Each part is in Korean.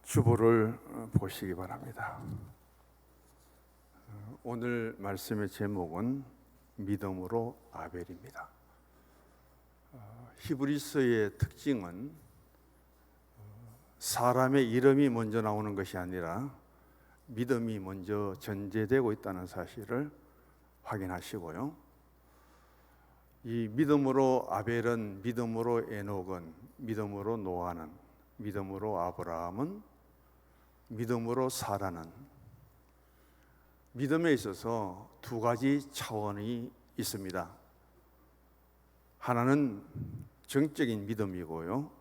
주보를 보시기 바랍니다. 오늘 말씀의 제목은 믿음으로 아벨입니다. 히브리서의 특징은 사람의 이름이 먼저 나오는 것이 아니라 믿음이 먼저 전제되고 있다는 사실을 확인하시고요. 이 믿음으로 아벨은, 믿음으로 에녹은, 믿음으로 노아는, 믿음으로 아브라함은, 믿음으로 사라는, 믿음에 있어서 두 가지 차원이 있습니다. 하나는 정적인 믿음이고요,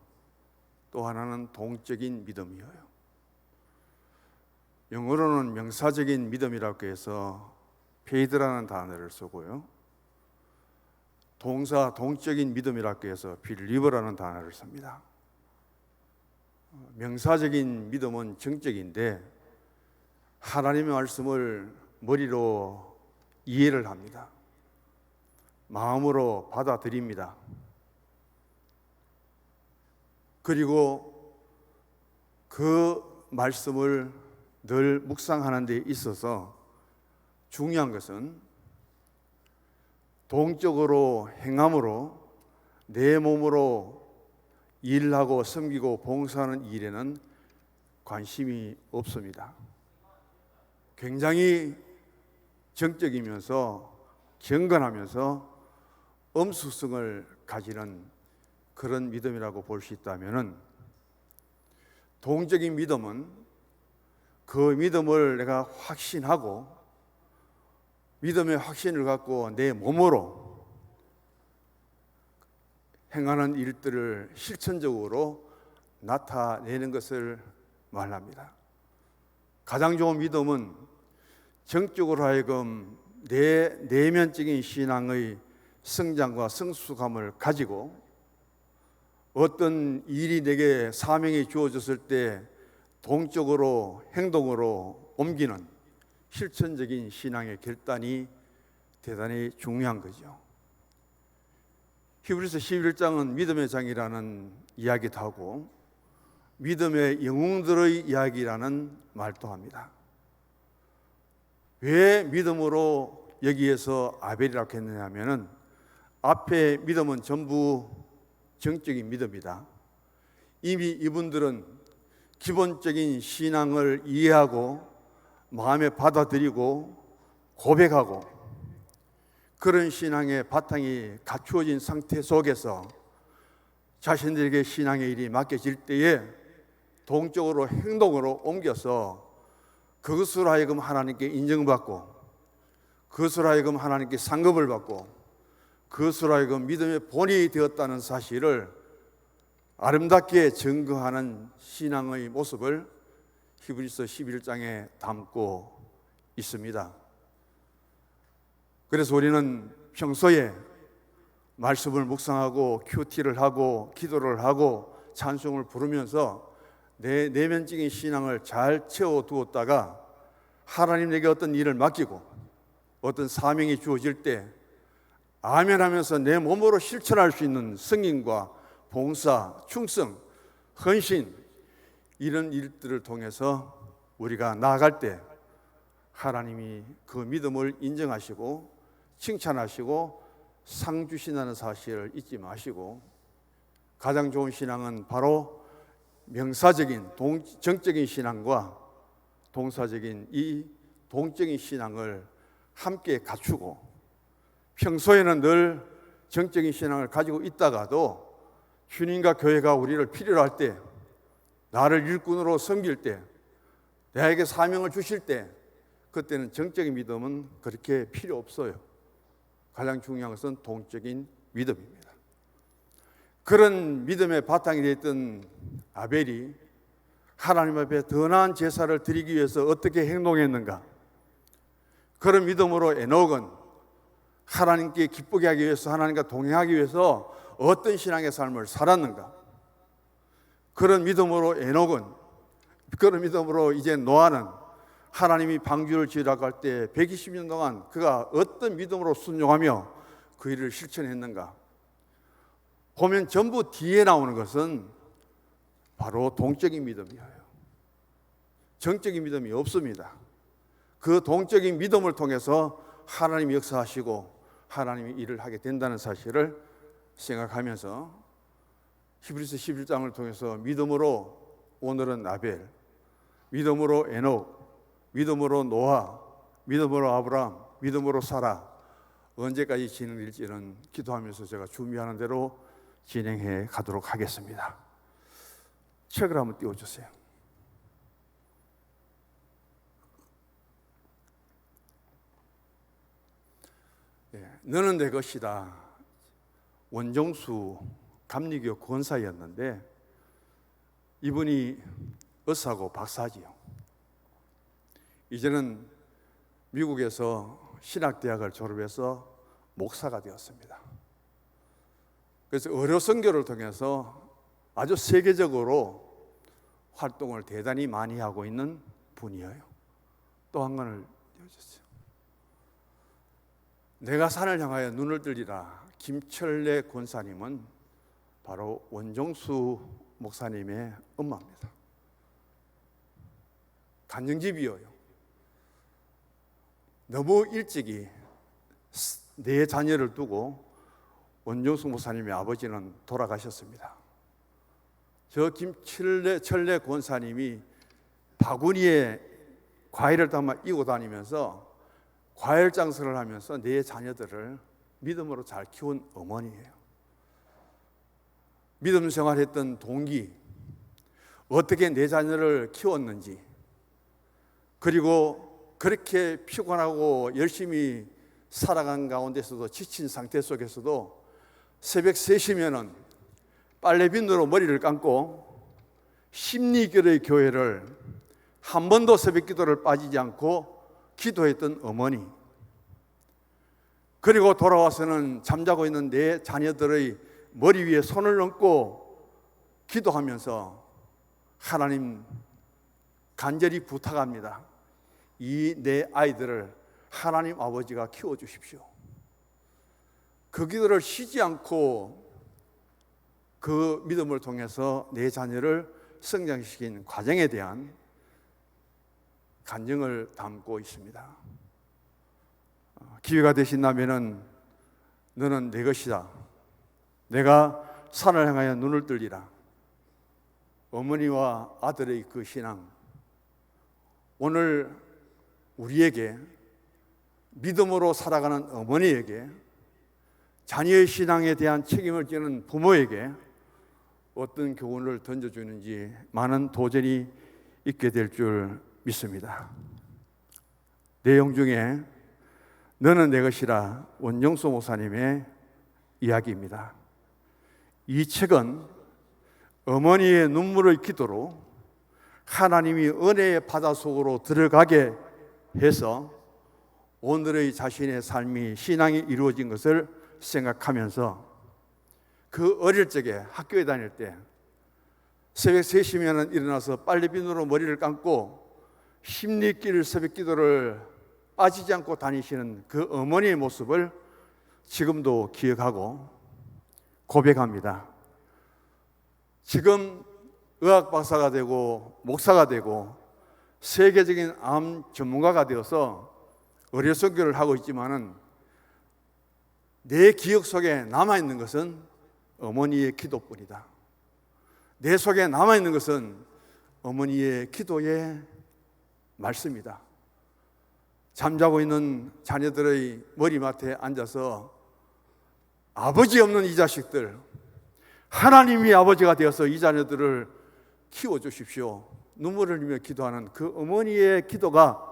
또 하나는 동적인 믿음이에요. 영어로는 명사적인 믿음이라고 해서 faith라는 단어를 쓰고요, 동사 동적인 믿음이라고 해서 believe라는 단어를 씁니다. 명사적인 믿음은 정적인데 하나님의 말씀을 머리로 이해를 합니다. 마음으로 받아들입니다. 그리고 그 말씀을 늘 묵상하는 데 있어서 중요한 것은 동적으로 행함으로 내 몸으로 일하고 섬기고 봉사하는 일에는 관심이 없습니다. 굉장히 정적이면서 경건하면서 엄숙성을 가지는 그런 믿음이라고 볼 수 있다면, 동적인 믿음은 그 믿음을 내가 확신하고 믿음의 확신을 갖고 내 몸으로 행하는 일들을 실천적으로 나타내는 것을 말합니다. 가장 좋은 믿음은 정적으로 하여금 내 내면적인 신앙의 성장과 성숙함을 가지고 어떤 일이 내게 사명이 주어졌을 때 동적으로 행동으로 옮기는 실천적인 신앙의 결단이 대단히 중요한 거죠. 히브리서 11장은 믿음의 장이라는 이야기도 하고 믿음의 영웅들의 이야기라는 말도 합니다. 왜 믿음으로 여기에서 아벨이라고 했느냐면, 앞에 믿음은 전부 정적인 믿음이다. 이미 이분들은 기본적인 신앙을 이해하고 마음에 받아들이고 고백하고 그런 신앙의 바탕이 갖추어진 상태 속에서 자신들에게 신앙의 일이 맡겨질 때에 동적으로 행동으로 옮겨서 그것으로 하여금 하나님께 인정받고 그것으로 하여금 하나님께 상급을 받고 그것으로 하여금 믿음의 본이 되었다는 사실을 아름답게 증거하는 신앙의 모습을 히브리서 11장에 담고 있습니다. 그래서 우리는 평소에 말씀을 묵상하고 큐티를 하고 기도를 하고 찬송을 부르면서 내 내면적인 신앙을 잘 채워두었다가 하나님에게 어떤 일을 맡기고 어떤 사명이 주어질 때 아멘 하면서 내 몸으로 실천할 수 있는 승인과 봉사, 충성, 헌신, 이런 일들을 통해서 우리가 나아갈 때 하나님이 그 믿음을 인정하시고 칭찬하시고 상 주신다는 사실을 잊지 마시고, 가장 좋은 신앙은 바로 명사적인 정적인 신앙과 동사적인 이 동적인 신앙을 함께 갖추고, 평소에는 늘 정적인 신앙을 가지고 있다가도 주님과 교회가 우리를 필요로 할 때, 나를 일꾼으로 섬길 때, 나에게 사명을 주실 때, 그때는 정적인 믿음은 그렇게 필요 없어요. 가장 중요한 것은 동적인 믿음입니다. 그런 믿음의 바탕이 되었던 아벨이 하나님 앞에 더 나은 제사를 드리기 위해서 어떻게 행동했는가? 그런 믿음으로 에녹은 하나님께 기쁘게 하기 위해서, 하나님과 동행하기 위해서 어떤 신앙의 삶을 살았는가? 그런 믿음으로 에녹은, 그런 믿음으로 이제 노아는 하나님이 방주를 지으라고 할 때 120년 동안 그가 어떤 믿음으로 순종하며 그 일을 실천했는가? 보면 전부 뒤에 나오는 것은 바로 동적인 믿음이에요. 정적인 믿음이 없습니다. 그 동적인 믿음을 통해서 하나님이 역사하시고 하나님이 일을 하게 된다는 사실을 생각하면서 히브리서 11장을 통해서 믿음으로 오늘은 아벨, 믿음으로 에녹, 믿음으로 노아, 믿음으로 아브라함, 믿음으로 사라, 언제까지 진행될지는 기도하면서 제가 준비하는 대로 진행해 가도록 하겠습니다. 책을 한번 띄워주세요. 너는 내 것이다. 원종수 감리교 권사였는데 이분이 의사고 박사지요. 이제는 미국에서 신학대학을 졸업해서 목사가 되었습니다. 그래서 의료 선교를 통해서 아주 세계적으로 활동을 대단히 많이 하고 있는 분이에요. 또 한 권을 띄워주세요. 내가 산을 향하여 눈을 들리라. 김철래 권사님은 바로 원종수 목사님의 엄마입니다. 간증집이에요. 너무 일찍이 네 자녀를 두고 원종수 목사님의 아버지는 돌아가셨습니다. 저 김철래 권사님이 바구니에 과일을 담아 이고 다니면서 과일 장사를 하면서 네 자녀들을 믿음으로 잘 키운 어머니예요. 믿음 생활했던 동기, 어떻게 네 자녀를 키웠는지, 그리고 그렇게 피곤하고 열심히 살아간 가운데서도 지친 상태 속에서도 새벽 3시면은 빨래비누로 머리를 감고 십리교의 교회를 한 번도 새벽 기도를 빠지지 않고 기도했던 어머니, 그리고 돌아와서는 잠자고 있는 내 자녀들의 머리 위에 손을 얹고 기도하면서 하나님 간절히 부탁합니다. 이 내 아이들을 하나님 아버지가 키워주십시오. 그 기도를 쉬지 않고 그 믿음을 통해서 내 자녀를 성장시킨 과정에 대한 간증을 담고 있습니다. 기회가 되신다면 너는 내 것이다. 내가 산을 향하여 눈을 들리라. 어머니와 아들의 그 신앙, 오늘 우리에게 믿음으로 살아가는 어머니에게, 자녀의 신앙에 대한 책임을 지는 부모에게 어떤 교훈을 던져주는지 많은 도전이 있게 될 줄 믿습니다. 내용 중에 너는 내 것이라 원종수 목사님의 이야기입니다. 이 책은 어머니의 눈물의 기도로 하나님이 은혜의 바다 속으로 들어가게 해서 오늘의 자신의 삶이, 신앙이 이루어진 것을 생각하면서 그 어릴 적에 학교에 다닐 때 새벽 3시면 일어나서 빨래비누로 머리를 감고 십리길 새벽 기도를 빠지지 않고 다니시는 그 어머니의 모습을 지금도 기억하고 고백합니다. 지금 의학 박사가 되고 목사가 되고 세계적인 암 전문가가 되어서 의료 선교를 하고 있지만은 내 기억 속에 남아있는 것은 어머니의 기도뿐이다. 내 속에 남아있는 것은 어머니의 기도의 말씀이다. 잠자고 있는 자녀들의 머리맡에 앉아서 아버지 없는 이 자식들, 하나님이 아버지가 되어서 이 자녀들을 키워주십시오. 눈물을 흘리며 기도하는 그 어머니의 기도가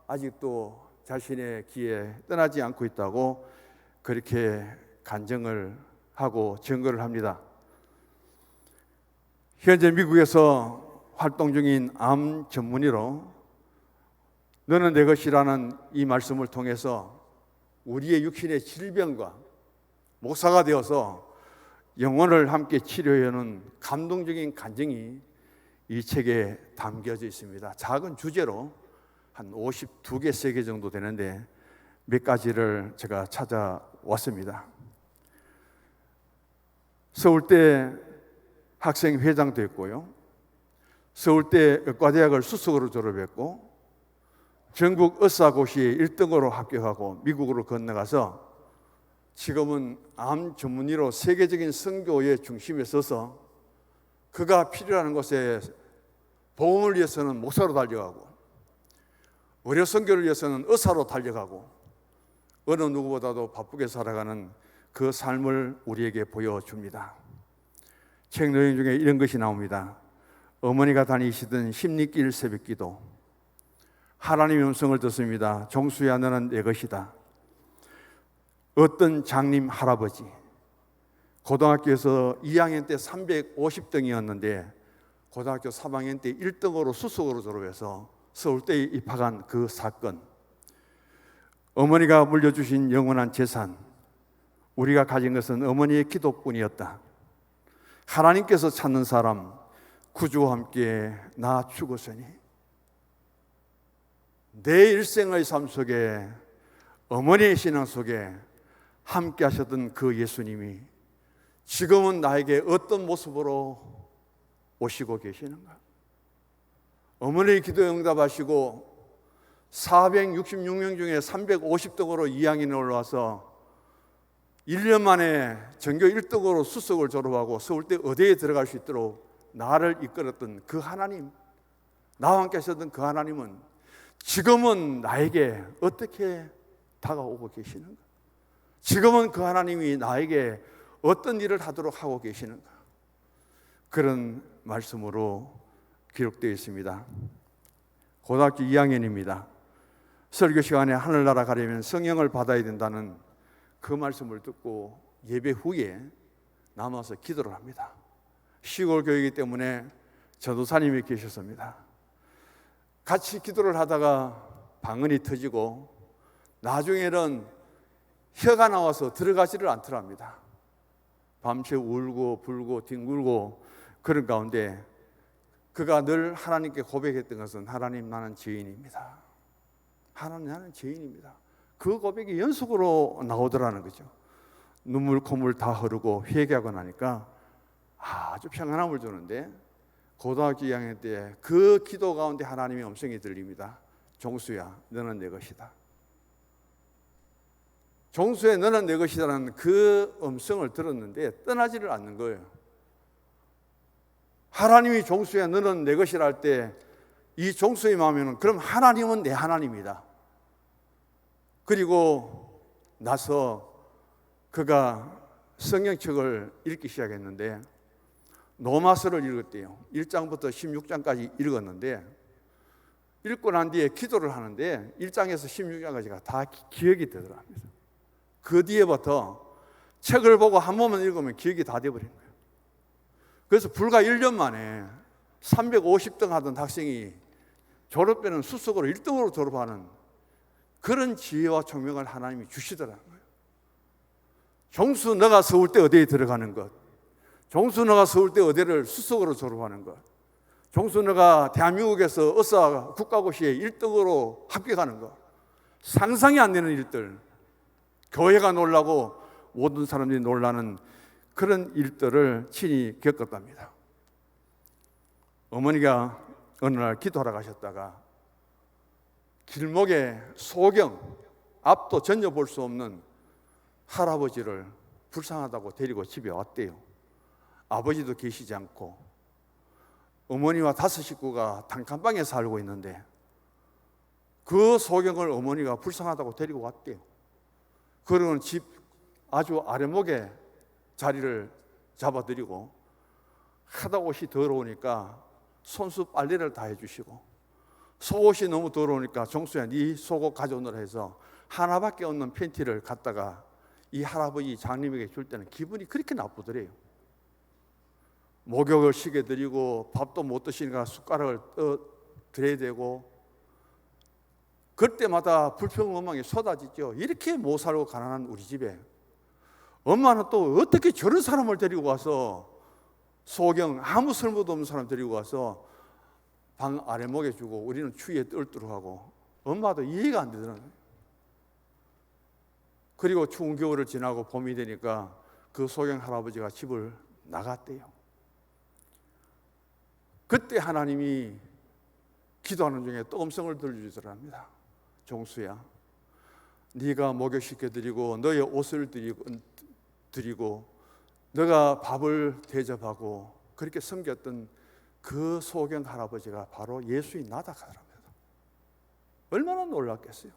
아직도 자신의 귀에 떠나지 않고 있다고 그렇게 간증을 하고 증거를 합니다. 현재 미국에서 활동 중인 암 전문의로 너는 내 것이라는 이 말씀을 통해서 우리의 육신의 질병과 목사가 되어서 영혼을 함께 치료해오는 감동적인 간증이 이 책에 담겨져 있습니다. 작은 주제로 한 52개, 3개 정도 되는데 몇 가지를 제가 찾아왔습니다. 서울대 학생회장도 했고요. 서울대 의과대학을 수석으로 졸업했고 전국 의사고시에 1등으로 합격하고 미국으로 건너가서 지금은 암 전문의로 세계적인 선교의 중심에 서서 그가 필요한 곳에 복음을 위해서는 목사로 달려가고 의료 선교를 위해서는 의사로 달려가고 어느 누구보다도 바쁘게 살아가는 그 삶을 우리에게 보여줍니다. 책 내용 중에 이런 것이 나옵니다. 어머니가 다니시던 십리길 새벽기도. 하나님의 음성을 듣습니다. 종수야, 너는 내 것이다. 어떤 장님 할아버지, 고등학교에서 2학년 때 350등이었는데 고등학교 3학년 때 1등으로 수석으로 졸업해서 서울대에 입학한 그 사건, 어머니가 물려주신 영원한 재산, 우리가 가진 것은 어머니의 기도뿐이었다. 하나님께서 찾는 사람, 구주와 함께 나 죽었으니. 내 일생의 삶 속에, 어머니의 신앙 속에 함께 하셨던 그 예수님이 지금은 나에게 어떤 모습으로 오시고 계시는가? 어머니의 기도에 응답하시고 466명 중에 350등으로 2학년에 올라와서 1년 만에 전교 1등으로 수석을 졸업하고 서울대 의대에 들어갈 수 있도록 나를 이끌었던 그 하나님, 나와 함께 하셨던 그 하나님은 지금은 나에게 어떻게 다가오고 계시는가? 지금은 그 하나님이 나에게 어떤 일을 하도록 하고 계시는가? 그런 말씀으로 기록되어 있습니다. 고등학교 2학년입니다. 설교 시간에 하늘나라 가려면 성령을 받아야 된다는 그 말씀을 듣고 예배 후에 남아서 기도를 합니다. 시골 교회이기 때문에 전도사님이 계셨습니다. 같이 기도를 하다가 방언이 터지고 나중에는 혀가 나와서 들어가지를 않더랍니다. 밤새 울고 불고 뒹굴고 그런 가운데 그가 늘 하나님께 고백했던 것은 하나님, 나는 죄인입니다. 하나님, 나는 죄인입니다. 그 고백이 연속으로 나오더라는 거죠. 눈물 콧물 다 흐르고 회개하고 나니까 아주 평안함을 주는데 고등학교 2학년 때 그 기도 가운데 하나님의 음성이 들립니다. 종수야, 너는 내 것이다. 종수야, 너는 내 것이다라는 그 음성을 들었는데 떠나지를 않는 거예요. 하나님이 종수야, 너는 내 것이라 할 때 이 종수의 마음에는 그럼 하나님은 내 하나님이다. 그리고 나서 그가 성경책을 읽기 시작했는데 로마서를 읽었대요. 1장부터 16장까지 읽었는데 읽고 난 뒤에 기도를 하는데 1장에서 16장까지가 다 기억이 되더랍니다. 그 뒤에부터 책을 보고 한 번만 읽으면 기억이 다 돼버린 거예요. 그래서 불과 1년 만에 350등 하던 학생이 졸업에는 수석으로 1등으로 졸업하는 그런 지혜와 총명을 하나님이 주시더라는 거예요. 종수, 너가 서울대 의대에 들어가는 것, 종수, 너가 서울대 의대를 수석으로 졸업하는 것, 종수, 너가 대한민국에서 의사 국가고시에 1등으로 합격하는 것, 상상이 안 되는 일들, 교회가 놀라고 모든 사람들이 놀라는 그런 일들을 친히 겪었답니다. 어머니가 어느 날 기도하러 가셨다가 길목에 소경, 앞도 전혀 볼 수 없는 할아버지를 불쌍하다고 데리고 집에 왔대요. 아버지도 계시지 않고 어머니와 5 식구가 단칸방에 살고 있는데 그 소경을 어머니가 불쌍하다고 데리고 왔대요. 그러고는 집 아주 아래목에 자리를 잡아드리고 하다 옷이 더러우니까 손수 빨래를 다 해주시고 속옷이 너무 더러우니까 종수야, 네 속옷 가져오느라 해서 하나밖에 없는 팬티를 갖다가 이 할아버지 장님에게 줄 때는 기분이 그렇게 나쁘더래요. 목욕을 시켜드리고 밥도 못 드시니까 숟가락을 드려야 되고 그럴 때마다 불평원망이 쏟아지죠. 이렇게 못 살고 가난한 우리 집에 엄마는 또 어떻게 저런 사람을 데리고 와서 소경, 아무 쓸모도 없는 사람 데리고 와서 방 아래목에 주고 우리는 추위에 떨떠하고 엄마도 이해가 안 되더라고요. 그리고 추운 겨울을 지나고 봄이 되니까 그 소경 할아버지가 집을 나갔대요. 그때 하나님이 기도하는 중에 또 음성을 들려주더랍니다. 종수야, 네가 목욕시켜드리고 너의 옷을 드리고 너가 밥을 대접하고 그렇게 섬겼던 그 소경 할아버지가 바로 예수인 나다 하더랍니다. 얼마나 놀랐겠어요.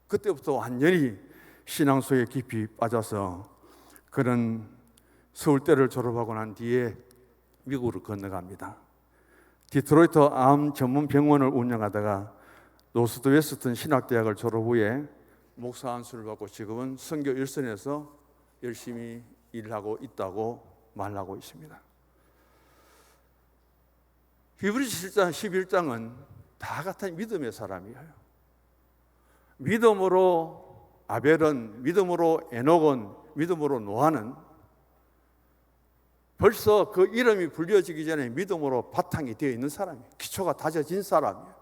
그때부터 완전히 신앙 속에 깊이 빠져서 그는 서울대를 졸업하고 난 뒤에 미국으로 건너갑니다. 디트로이트 암 전문 병원을 운영하다가 노스트 웨스턴 신학대학을 졸업 후에 목사 안수를 받고 지금은 선교 일선에서 열심히 일하고 있다고 말하고 있습니다. 히브리서 11장은 다 같은 믿음의 사람이에요. 믿음으로 아벨은, 믿음으로 에녹은, 믿음으로 노아는 벌써 그 이름이 불려지기 전에 믿음으로 바탕이 되어 있는 사람이에요. 기초가 다져진 사람이에요.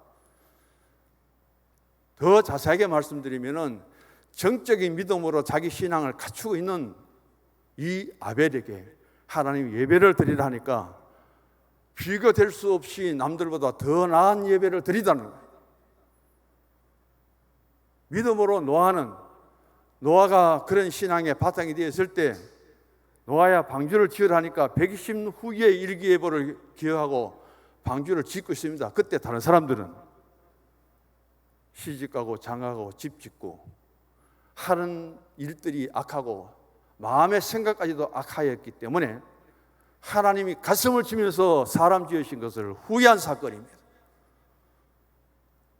더 자세하게 말씀드리면은 정적인 믿음으로 자기 신앙을 갖추고 있는 이 아벨에게 하나님 예배를 드리라 하니까 비교될 수 없이 남들보다 더 나은 예배를 드리다는 거예요. 믿음으로 노아가 그런 신앙의 바탕이 되어 있을 때 노아야 방주를 지으라 하니까 120년 후에 일기예보를 기억하고 방주를 짓고 있습니다. 그때 다른 사람들은 시집가고 장가가고 집 짓고 하는 일들이 악하고 마음의 생각까지도 악하였기 때문에 하나님이 가슴을 치면서 사람 지으신 것을 후회한 사건입니다.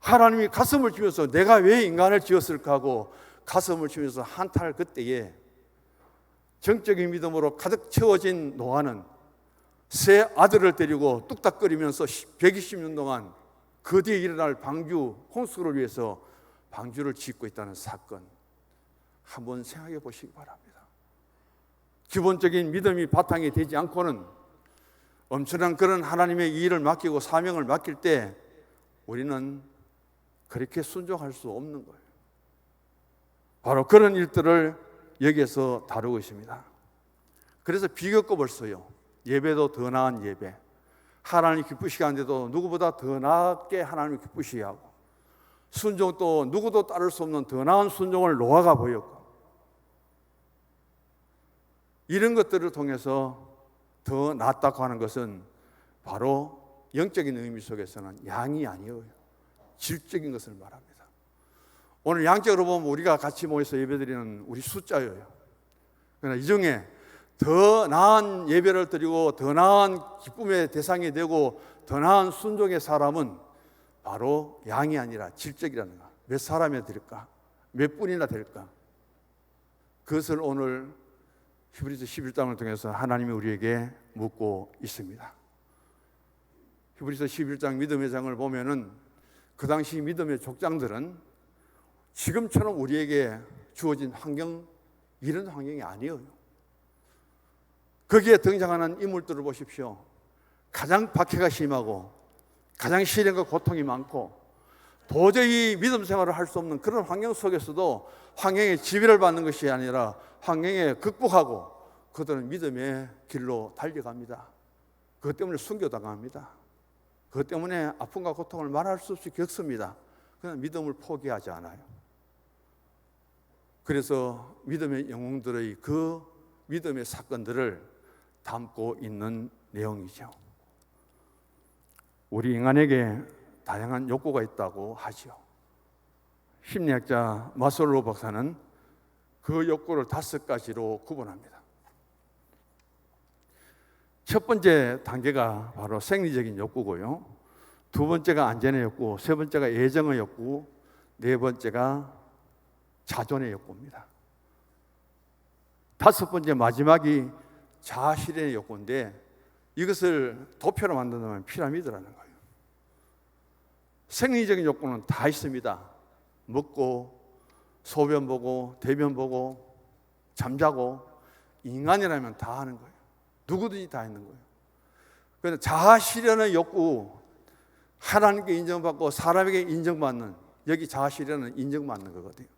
하나님이 가슴을 치면서 내가 왜 인간을 지었을까 하고 가슴을 치면서 한탄할 그때에 정적인 믿음으로 가득 채워진 노아는 세 아들을 데리고 뚝딱거리면서 120년 동안 그 뒤에 일어날 방주 홍수를 위해서 방주를 짓고 있다는 사건, 한번 생각해 보시기 바랍니다. 기본적인 믿음이 바탕이 되지 않고는 엄청난 그런 하나님의 일을 맡기고 사명을 맡길 때 우리는 그렇게 순종할 수 없는 거예요. 바로 그런 일들을 여기에서 다루고 있습니다. 그래서 비교급을 써요. 예배도 더 나은 예배, 하나님 기쁘시게 하는데도 누구보다 더 나게 하나님을 기쁘시게 하고, 순종도 누구도 따를 수 없는 더 나은 순종을 노아가 보였고, 이런 것들을 통해서 더 낫다고 하는 것은 바로 영적인 의미 속에서는 양이 아니에요. 질적인 것을 말합니다. 오늘 양적으로 보면 우리가 같이 모여서 예배드리는 우리 숫자예요. 그러나 이 중에 더 나은 예배를 드리고 더 나은 기쁨의 대상이 되고 더 나은 순종의 사람은 바로 양이 아니라 질적이라는 거. 몇 사람이 될까? 몇 분이나 될까? 그것을 오늘 히브리서 11장을 통해서 하나님이 우리에게 묻고 있습니다. 히브리서 11장 믿음의 장을 보면은 그 당시 믿음의 족장들은 지금처럼 우리에게 주어진 환경, 이런 환경이 아니에요. 거기에 등장하는 인물들을 보십시오. 가장 박해가 심하고 가장 시련과 고통이 많고 도저히 믿음 생활을 할 수 없는 그런 환경 속에서도 환경의 지배를 받는 것이 아니라 환경에 극복하고 그들은 믿음의 길로 달려갑니다. 그것 때문에 순교당합니다. 그것 때문에 아픔과 고통을 말할 수 없이 겪습니다. 그러나 믿음을 포기하지 않아요. 그래서 믿음의 영웅들의 그 믿음의 사건들을 담고 있는 내용이죠. 우리 인간에게 다양한 욕구가 있다고 하죠. 심리학자 마슬로우 박사는 그 욕구를 5가지로 구분합니다. 첫 번째 단계가 바로 생리적인 욕구고요. 두 번째가 안전의 욕구, 세 번째가 애정의 욕구, 네 번째가 자존의 욕구입니다. 다섯 번째 마지막이 자아실현의 욕구인데 이것을 도표로 만든다면 피라미드라는 거예요. 생리적인 욕구는 다 있습니다. 먹고 소변 보고 대변 보고 잠자고 인간이라면 다 하는 거예요. 누구든지 다 있는 거예요. 그런데 자아실현의 욕구, 하나님께 인정받고 사람에게 인정받는, 여기 자아실현은 인정받는 거거든요.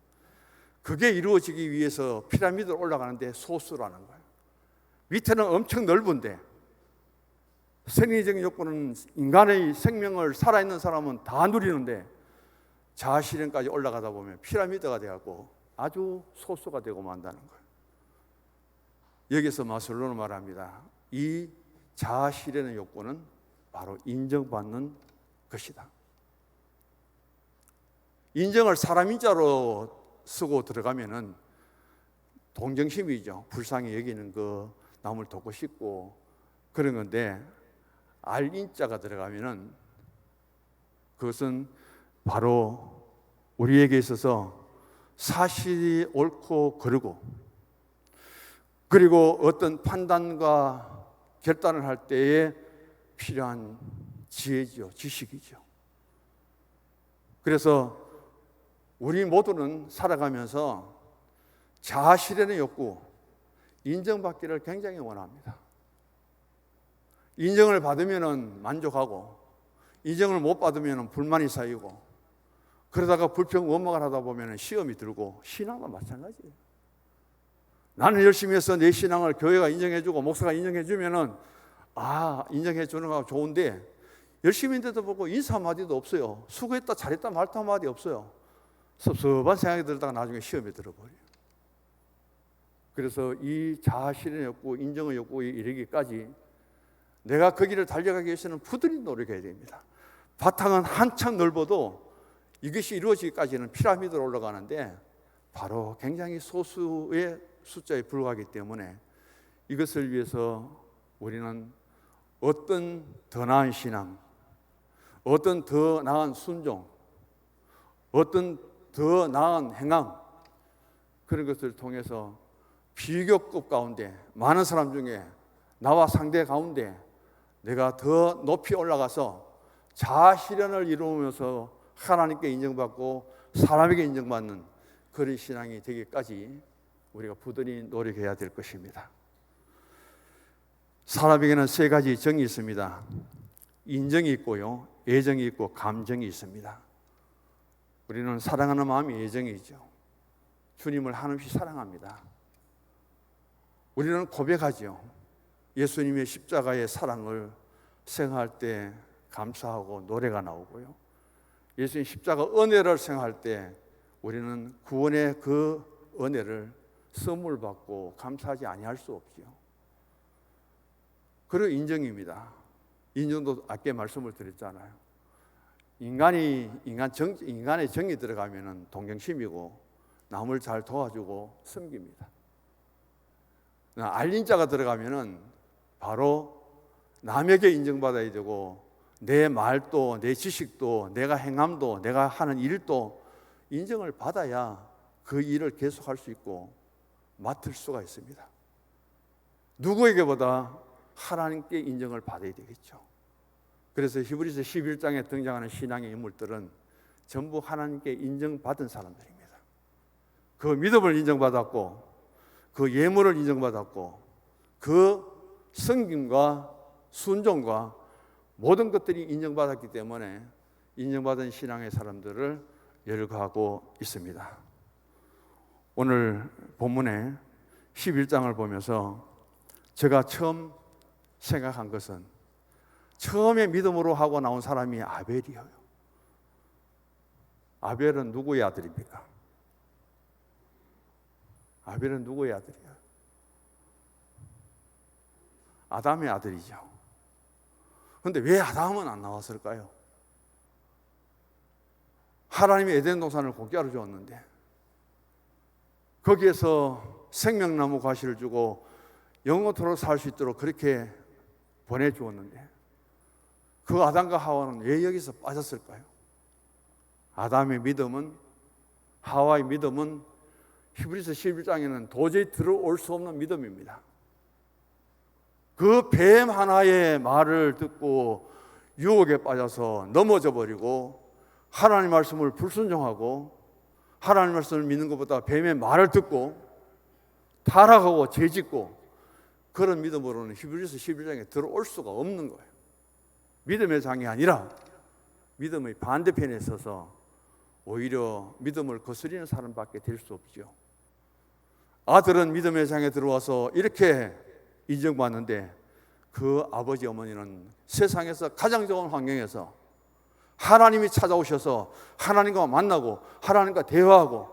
그게 이루어지기 위해서 피라미드로 올라가는데 소수라는 거예요. 밑에는 엄청 넓은데 생리적인 욕구는 인간의 생명을 살아있는 사람은 다 누리는데 자아실현까지 올라가다 보면 피라미드가 되고 아주 소수가 되고 만다는 거예요. 여기서 마슬로는 말합니다. 이 자아실현의 욕구는 바로 인정받는 것이다. 인정을 사람 인자로 쓰고 들어가면은 동정심이죠. 불쌍히 여기는 거, 남을 돕고 싶고 그런 건데, 알인자가 들어가면은 그것은 바로 우리에게 있어서 사실이 옳고 그르고, 그리고 어떤 판단과 결단을 할 때에 필요한 지혜죠, 지식이죠. 그래서 우리 모두는 살아가면서 자아실현의 욕구, 인정받기를 굉장히 원합니다. 인정을 받으면 만족하고, 인정을 못 받으면 불만이 쌓이고, 그러다가 불평 원망을 하다 보면 시험이 들고, 신앙도 마찬가지예요. 나는 열심히 해서 내 신앙을 교회가 인정해주고 목사가 인정해주면 인정해주는 거 좋은데, 열심히 했는데도 보고 인사 한마디도 없어요. 수고했다 잘했다 말도 한마디 없어요. 섭섭한 생각이 들다가 나중에 시험에 들어버려요. 그래서 이 자아실현의 욕구, 인정의 욕구에 이르기까지 내가 그 길을 달려가기 위해서는 부단히 노력해야 됩니다. 바탕은 한참 넓어도 이것이 이루어지기까지는 피라미드로 올라가는데 바로 굉장히 소수의 숫자에 불과하기 때문에 이것을 위해서 우리는 어떤 더 나은 신앙, 어떤 더 나은 순종, 어떤 더 나은 행함, 그런 것을 통해서 비교급 가운데 많은 사람 중에 나와 상대 가운데 내가 더 높이 올라가서 자아실현을 이루면서 하나님께 인정받고 사람에게 인정받는 그런 신앙이 되기까지 우리가 부단히 노력해야 될 것입니다. 사람에게는 세 가지 정이 있습니다. 인정이 있고요, 애정이 있고 감정이 있습니다. 우리는 사랑하는 마음이 애정이죠. 주님을 한없이 사랑합니다. 우리는 고백하죠. 예수님의 십자가의 사랑을 생각할 때 감사하고 노래가 나오고요, 예수님 십자가 은혜를 생각할 때 우리는 구원의 그 은혜를 선물 받고 감사하지 아니할 수 없지요. 그리고 인정입니다. 인정도 아까 말씀을 드렸잖아요. 인간의 정이 들어가면 동정심이고 남을 잘 도와주고 섬깁니다. 알린자가 들어가면 바로 남에게 인정받아야 되고, 내 말도 내 지식도 내가 행함도 내가 하는 일도 인정을 받아야 그 일을 계속할 수 있고 맡을 수가 있습니다. 누구에게보다 하나님께 인정을 받아야 되겠죠. 그래서 히브리서 11장에 등장하는 신앙의 인물들은 전부 하나님께 인정받은 사람들입니다. 그 믿음을 인정받았고, 그 예물을 인정받았고, 그 섬김과 순종과 모든 것들이 인정받았기 때문에 인정받은 신앙의 사람들을 열거하고 있습니다. 오늘 본문의 11장을 보면서 제가 처음 생각한 것은, 처음에 믿음으로 하고 나온 사람이 아벨이에요. 아벨은 누구의 아들입니까? 아벨은 누구의 아들이에요? 아담의 아들이죠. 그런데 왜 아담은 안 나왔을까요? 하나님이 에덴 동산을 공짜로 주었는데 거기에서 생명나무 과실을 주고 영원토록 살 수 있도록 그렇게 보내주었는데 그 아담과 하와는 왜 여기서 빠졌을까요? 아담의 믿음은, 하와의 믿음은 히브리서 11장에는 도저히 들어올 수 없는 믿음입니다. 그 뱀 하나의 말을 듣고 유혹에 빠져서 넘어져 버리고 하나님 말씀을 불순종하고 하나님 말씀을 믿는 것보다 뱀의 말을 듣고 타락하고 죄짓고, 그런 믿음으로는 히브리서 11장에 들어올 수가 없는 거예요. 믿음의 장이 아니라 믿음의 반대편에 서서 오히려 믿음을 거스리는 사람밖에 될 수 없죠. 아들은 믿음의 장에 들어와서 이렇게 인정받는데 그 아버지 어머니는 세상에서 가장 좋은 환경에서 하나님이 찾아오셔서 하나님과 만나고 하나님과 대화하고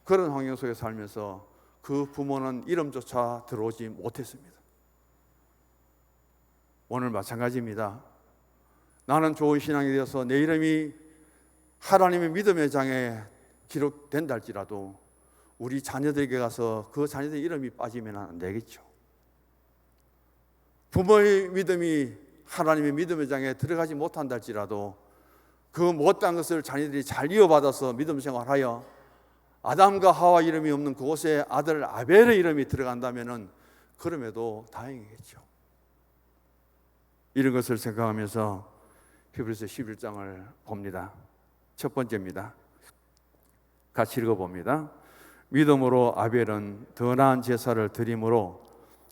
그런 환경 속에 살면서 그 부모는 이름조차 들어오지 못했습니다. 오늘 마찬가지입니다. 나는 좋은 신앙이 되어서 내 이름이 하나님의 믿음의 장에 기록된다 할지라도 우리 자녀들에게 가서 그 자녀들 이름이 빠지면 안 되겠죠. 부모의 믿음이 하나님의 믿음의 장에 들어가지 못한다 할지라도 그 못한 것을 자녀들이 잘 이어받아서 믿음 생활하여 아담과 하와 이름이 없는 그곳에 아들 아벨의 이름이 들어간다면 그럼에도 다행이겠죠. 이런 것을 생각하면서 히브리서 11장을 봅니다. 첫 번째입니다. 같이 읽어봅니다. 믿음으로 아벨은 더 나은 제사를 드림으로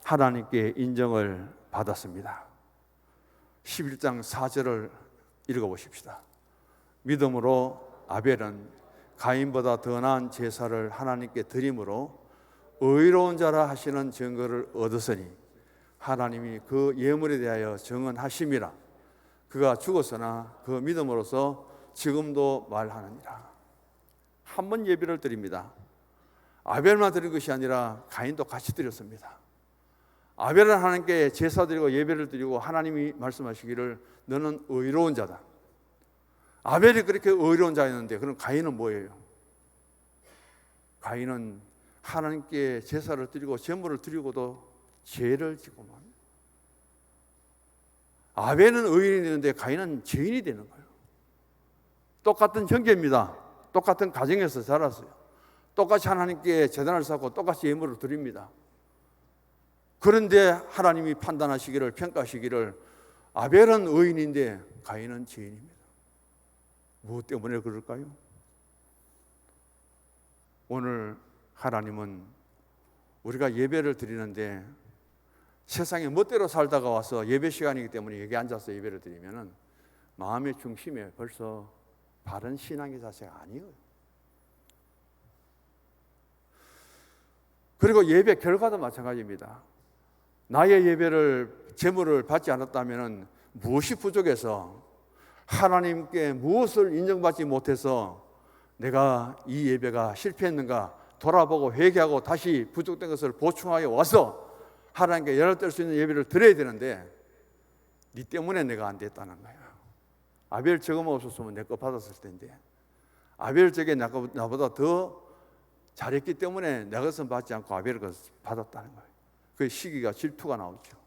하나님께 인정을 받았습니다. 11장 4절을 읽어보십시다. 믿음으로 아벨은 가인보다 더 나은 제사를 하나님께 드림으로 의로운 자라 하시는 증거를 얻었으니 하나님이 그 예물에 대하여 정언하심이라. 그가 죽었으나 그 믿음으로서 지금도 말하느니라. 한 번 예배를 드립니다. 아벨만 드린 것이 아니라 가인도 같이 드렸습니다. 아벨은 하나님께 제사 드리고 예배를 드리고 하나님이 말씀하시기를 너는 의로운 자다. 아벨이 그렇게 의로운 자였는데 그럼 가인은 뭐예요? 가인은 하나님께 제사를 드리고 제물을 드리고도 죄를 지고 맙니다. 아벨은 의인이 되는데 가인은 죄인이 되는 거예요. 똑같은 형제입니다. 똑같은 가정에서 자랐어요. 똑같이 하나님께 제단을 쌓고 똑같이 예물을 드립니다. 그런데 하나님이 판단하시기를 평가하시기를 아벨은 의인인데 가인은 죄인입니다. 무엇 때문에 그럴까요? 오늘 하나님은 우리가 예배를 드리는데 세상에 멋대로 살다가 와서 예배 시간이기 때문에 여기 앉아서 예배를 드리면 마음의 중심에 벌써 바른 신앙의 자세가 아니에요. 그리고 예배 결과도 마찬가지입니다. 나의 예배를 제물을 받지 않았다면 무엇이 부족해서 하나님께 무엇을 인정받지 못해서 내가 이 예배가 실패했는가 돌아보고 회개하고 다시 부족된 것을 보충하여 와서 하나님께 연락될 수 있는 예배를 드려야 되는데 네 때문에 내가 안 됐다는 거야. 아벨 저거만 없었으면 내 거 받았을 텐데 아벨 저게 나보다 더 잘했기 때문에 내 것은 받지 않고 아벨 것을 받았다는 거예요. 그 시기가 질투가 나오죠.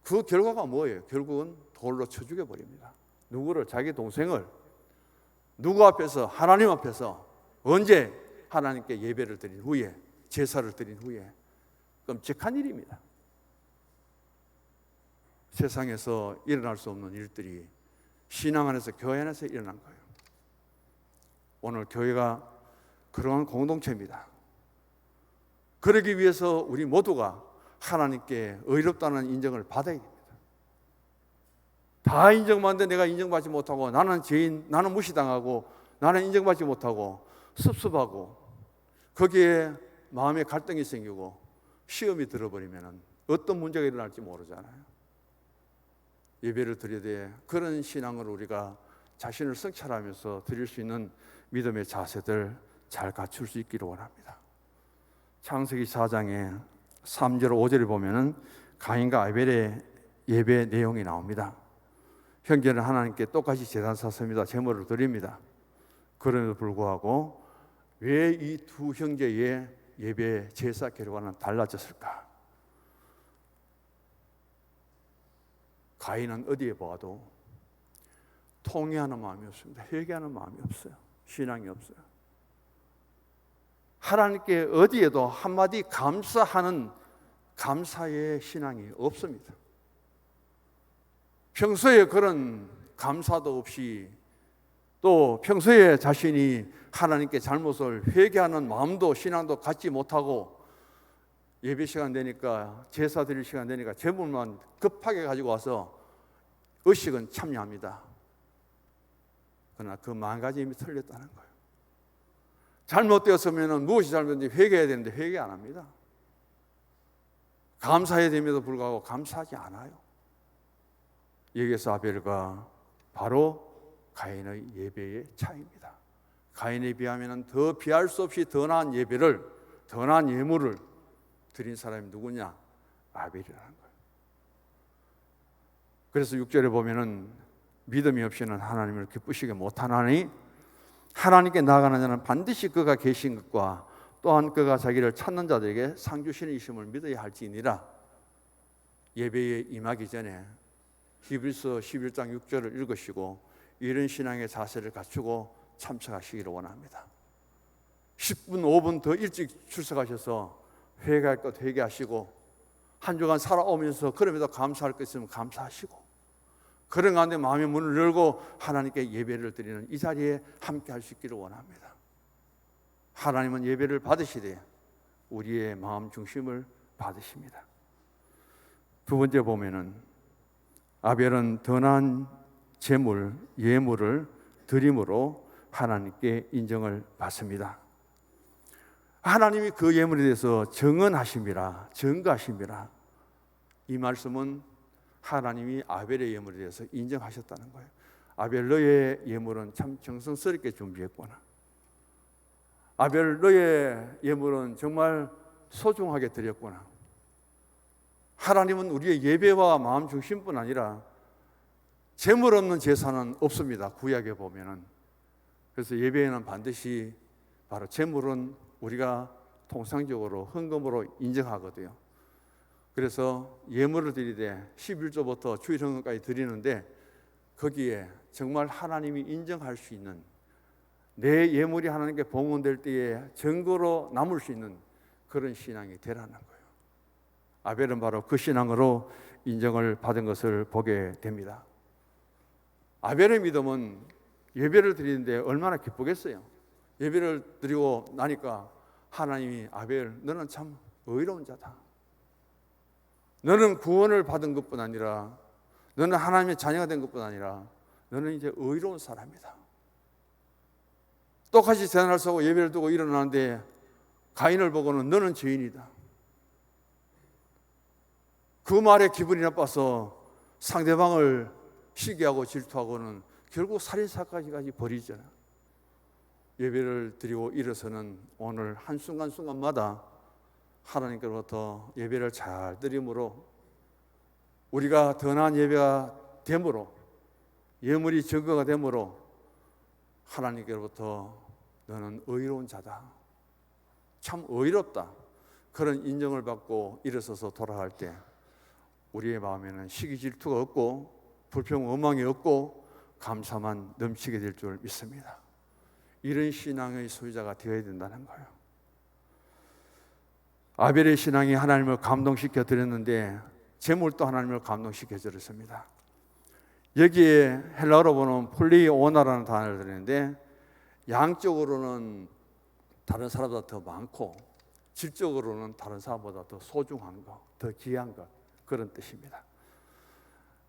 그 결과가 뭐예요? 결국은 돌로 쳐 죽여버립니다. 누구를? 자기 동생을. 누구 앞에서? 하나님 앞에서. 언제? 하나님께 예배를 드린 후에, 제사를 드린 후에. 끔찍한 일입니다. 세상에서 일어날 수 없는 일들이 신앙 안에서, 교회 안에서 일어난 거예요. 오늘 교회가 그러한 공동체입니다. 그러기 위해서 우리 모두가 하나님께 의롭다는 인정을 받아야 됩니다. 다 인정받는데 내가 인정받지 못하고 나는 죄인, 나는 무시당하고 나는 인정받지 못하고 섭섭하고 거기에 마음에 갈등이 생기고 시험이 들어버리면 어떤 문제가 일어날지 모르잖아요. 예배를 드려야 돼. 그런 신앙을 우리가 자신을 성찰하면서 드릴 수 있는 믿음의 자세들 잘 갖출 수 있기를 원합니다. 창세기 4장에 3절 5절을 보면은 가인과 아벨의 예배 내용이 나옵니다. 형제는 하나님께 똑같이 제단 샀습니다. 제물을 드립니다. 그럼에도 불구하고 왜 이 두 형제의 예배 제사 결과는 달라졌을까? 가인은 어디에 봐도 통회하는 마음이 없습니다. 회개하는 마음이 없어요. 신앙이 없어요. 하나님께 어디에도 한마디 감사하는 감사의 신앙이 없습니다. 평소에 그런 감사도 없이 또 평소에 자신이 하나님께 잘못을 회개하는 마음도 신앙도 갖지 못하고 예배 시간 되니까 제사 드릴 시간 되니까 제물만 급하게 가지고 와서 의식은 참여합니다. 그러나 그 마음가짐이 틀렸다는 거예요. 잘못되었으면 무엇이 잘못인지 회개해야 되는데 회개 안 합니다. 감사해야 됨에도 불구하고 감사하지 않아요. 여기에서 아벨과 바로 가인의 예배의 차이입니다. 가인에 비하면 더 비할 수 없이 더 나은 예배를, 더 나은 예물을 드린 사람이 누구냐? 아벨이라는 거예요. 그래서 6절에 보면은 믿음이 없이는 하나님을 기쁘시게 못하나니 하나님께 나아가는 자는 반드시 그가 계신 것과 또한 그가 자기를 찾는 자들에게 상 주시는 이심을 믿어야 할지니라. 예배에 임하기 전에 히브리서 11장 6절을 읽으시고 이런 신앙의 자세를 갖추고 참석하시기를 원합니다. 10분, 5분 더 일찍 출석하셔서 회개할 것 회개하시고 한 주간 살아오면서 그럼에도 감사할 것 있으면 감사하시고 그런 가운데 마음의 문을 열고 하나님께 예배를 드리는 이 자리에 함께 할 수 있기를 원합니다. 하나님은 예배를 받으시되 우리의 마음 중심을 받으십니다. 두 번째 보면은 아벨은 더 나은 제물, 예물을 드림으로 하나님께 인정을 받습니다. 하나님이 그 예물에 대해서 정언하심이라, 증거하심이라. 이 말씀은 하나님이 아벨의 예물에 대해서 인정하셨다는 거예요. 아벨 너의 예물은 참 정성스럽게 준비했구나. 아벨 너의 예물은 정말 소중하게 드렸구나. 하나님은 우리의 예배와 마음 중심뿐 아니라 재물 없는 제사는 없습니다. 구약에 보면은. 그래서 예배에는 반드시 바로 재물은 우리가 통상적으로 헌금으로 인정하거든요. 그래서 예물을 드리되 11조부터 주일 헌금까지 드리는데 거기에 정말 하나님이 인정할 수 있는 내 예물이 하나님께 봉헌될 때에 증거로 남을 수 있는 그런 신앙이 되라는 거예요. 아벨은 바로 그 신앙으로 인정을 받은 것을 보게 됩니다. 아벨의 믿음은 예배를 드리는데 얼마나 기쁘겠어요. 예배를 드리고 나니까 하나님이 아벨 너는 참 의로운 자다. 너는 구원을 받은 것뿐 아니라 너는 하나님의 자녀가 된 것뿐 아니라 너는 이제 의로운 사람이다. 똑같이 재난을 쏘고 예배를 두고 일어나는데 가인을 보고는 너는 죄인이다. 그 말에 기분이 나빠서 상대방을 시기하고 질투하고는 결국 살인사까지 벌이잖아요. 예배를 드리고 일어서는 오늘 한순간순간마다 하나님께로부터 예배를 잘 드림으로 우리가 더 나은 예배가 됨으로 예물이 증거가 됨으로 하나님께로부터 너는 의로운 자다. 참 의롭다. 그런 인정을 받고 일어서서 돌아갈 때 우리의 마음에는 시기 질투가 없고 불평 원망이 없고 감사만 넘치게 될 줄 믿습니다. 이런 신앙의 소유자가 되어야 된다는 거예요. 아벨의 신앙이 하나님을 감동시켜 드렸는데 제물도 하나님을 감동시켜 드렸습니다. 여기에 헬라어로 보는 폴리오나라는 단어를 드리는데 양적으로는 다른 사람보다 더 많고 질적으로는 다른 사람보다 더 소중한 것, 더 귀한 것, 그런 뜻입니다.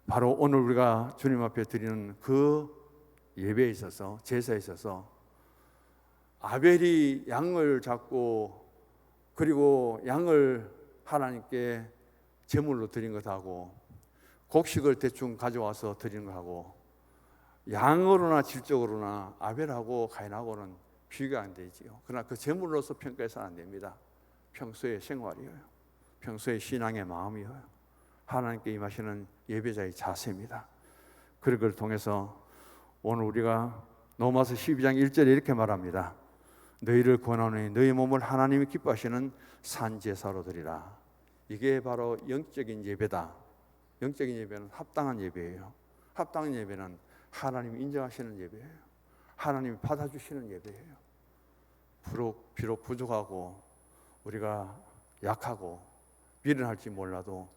바로 오늘 우리가 주님 앞에 드리는 그 예배에 있어서, 제사에 있어서 아벨이 양을 잡고 그리고 양을 하나님께 제물로 드린 것하고 곡식을 대충 가져와서 드리는 것하고 양으로나 질적으로나 아벨하고 가인하고는 비교가 안 되지요. 그러나 그 제물로서 평가해서는 안 됩니다. 평소의 생활이에요. 평소의 신앙의 마음이에요. 하나님께 임하시는 예배자의 자세입니다. 그걸 통해서 오늘 우리가 로마서 12장 1절에 이렇게 말합니다. 너희를 권하노니 너희 몸을 하나님이 기뻐하시는 산제사로 드리라. 이게 바로 영적인 예배다. 영적인 예배는 합당한 예배예요. 합당한 예배는 하나님이 인정하시는 예배예요. 하나님이 받아주시는 예배예요. 비록 부족하고 우리가 약하고 미련할지 몰라도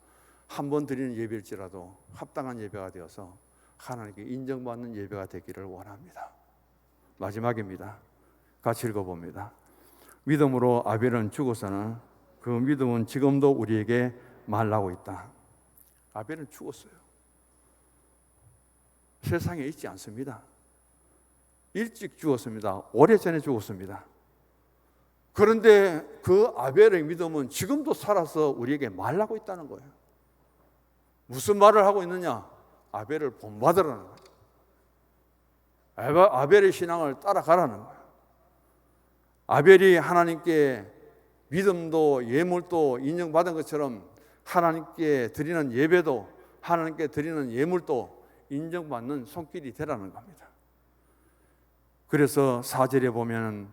한 번 드리는 예배일지라도 합당한 예배가 되어서 하나님께 인정받는 예배가 되기를 원합니다. 마지막입니다. 같이 읽어봅니다. 믿음으로 아벨은 죽어서는 그 믿음은 지금도 우리에게 말하고 있다. 아벨은 죽었어요. 세상에 있지 않습니다. 일찍 죽었습니다. 오래전에 죽었습니다. 그런데 그 아벨의 믿음은 지금도 살아서 우리에게 말하고 있다는 거예요. 무슨 말을 하고 있느냐? 아벨을 본받으라는 거예요. 아벨의 신앙을 따라가라는 거예요. 아벨이 하나님께 믿음도 예물도 인정받은 것처럼 하나님께 드리는 예배도 하나님께 드리는 예물도 인정받는 손길이 되라는 겁니다. 그래서 4절에 보면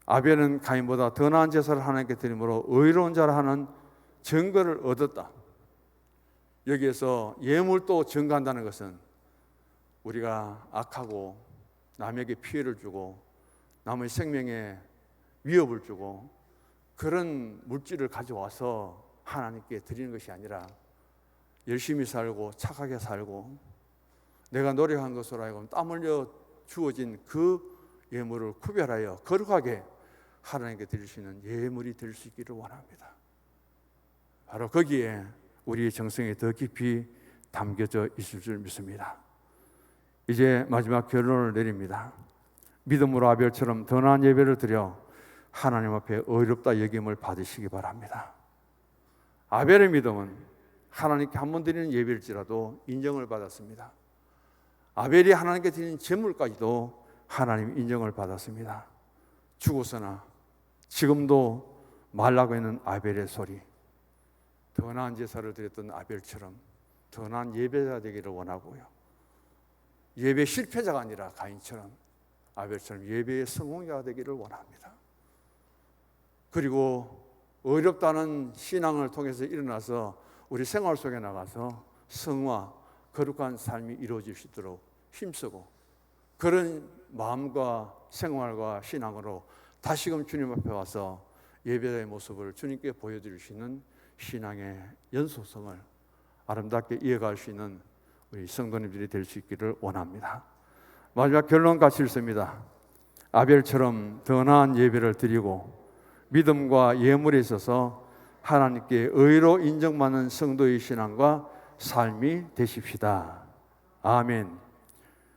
아벨은 가인보다 더 나은 제사를 하나님께 드림으로 의로운 자라 하는 증거를 얻었다. 여기에서 예물도 증거한다는 것은 우리가 악하고 남에게 피해를 주고 남의 생명에 위협을 주고 그런 물질을 가져와서 하나님께 드리는 것이 아니라 열심히 살고 착하게 살고 내가 노력한 것으로 하여금 땀 흘려 주어진 그 예물을 구별하여 거룩하게 하나님께 드릴 수 있는 예물이 될 수 있기를 원합니다. 바로 거기에 우리의 정성이 더 깊이 담겨져 있을 줄 믿습니다. 이제 마지막 결론을 내립니다. 믿음으로 아벨처럼 더 나은 예배를 드려 하나님 앞에 의롭다 여김을 받으시기 바랍니다. 아벨의 믿음은 하나님께 한 번 드리는 예배일지라도 인정을 받았습니다. 아벨이 하나님께 드리는 제물까지도 하나님 인정을 받았습니다. 죽어서나 지금도 말라고 있는 아벨의 소리, 더 나은 제사를 드렸던 아벨처럼 더 나은 예배가 되기를 원하고요. 예배 실패자가 아니라 가인처럼 아벨처럼 예배의 성공자가 되기를 원합니다. 그리고 어렵다는 신앙을 통해서 일어나서 우리 생활 속에 나가서 성화, 거룩한 삶이 이루어질 수 있도록 힘쓰고 그런 마음과 생활과 신앙으로 다시금 주님 앞에 와서 예배의 모습을 주님께 보여드릴 수 있는 신앙의 연속성을 아름답게 이어갈 수 있는 우리 성도님들이 될 수 있기를 원합니다. 마지막 결론같이 읽습니다. 아벨처럼 더 나은 예배를 드리고 믿음과 예물에 있어서 하나님께 의로 인정받는 성도의 신앙과 삶이 되십시다. 아멘.